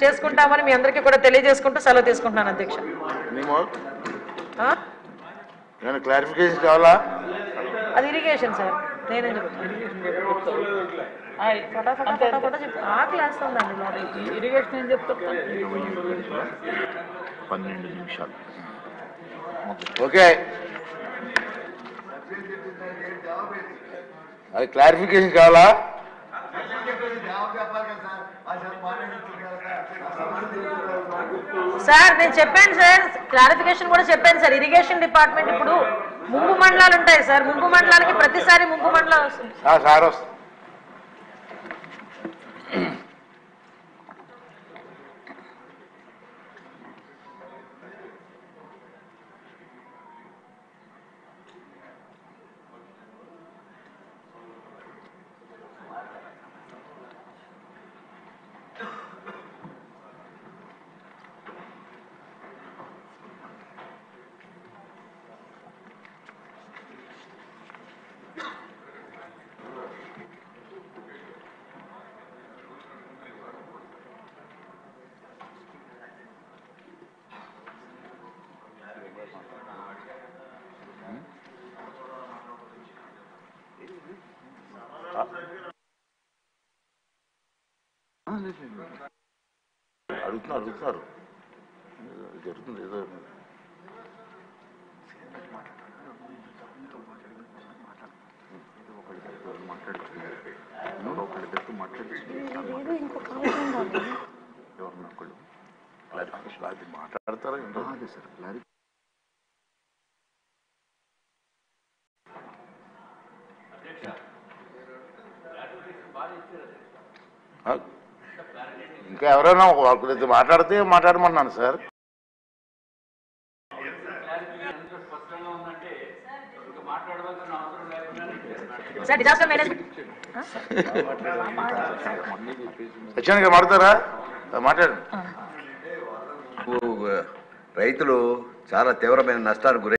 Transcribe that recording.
చేసుకుంటామని మీ అందరికీ కూడా తెలియజేసుకుంటూ సెలవు తీసుకుంటున్నాను అధ్యక్ష. క్లారిఫికేషన్ కావాలా? అది ఇరిగేషన్ సార్, నేనే ఆకలి వేస్తుందండి. ఇరిగేషన్ ఏం చెప్తా? 12 నిమిషాలు. ఓకే, అది క్లారిఫికేషన్ కావాలా? సార్ నేను చెప్పాను సార్, క్లారిఫికేషన్ కూడా చెప్పాను సార్. ఇరిగేషన్ డిపార్ట్మెంట్ ఇప్పుడు ముంపు మండలాలు ఉంటాయి సార్, ముంపు మండలాలకి ప్రతిసారి ముంపు మండలం వస్తుంది సార్ వస్తుంది. అడుగుతున్నారు జరుగుతుంది ఏదో. మాట్లాడతారా సార్? ఇంకా ఎవరైనా వాళ్ళకి మాట్లాడితే మాట్లాడమన్నాను సార్. సత్యానికి మాట్లాడతారా? మాట్లాడండి. రైతులు చాలా తీవ్రమైన నష్టానికి గురై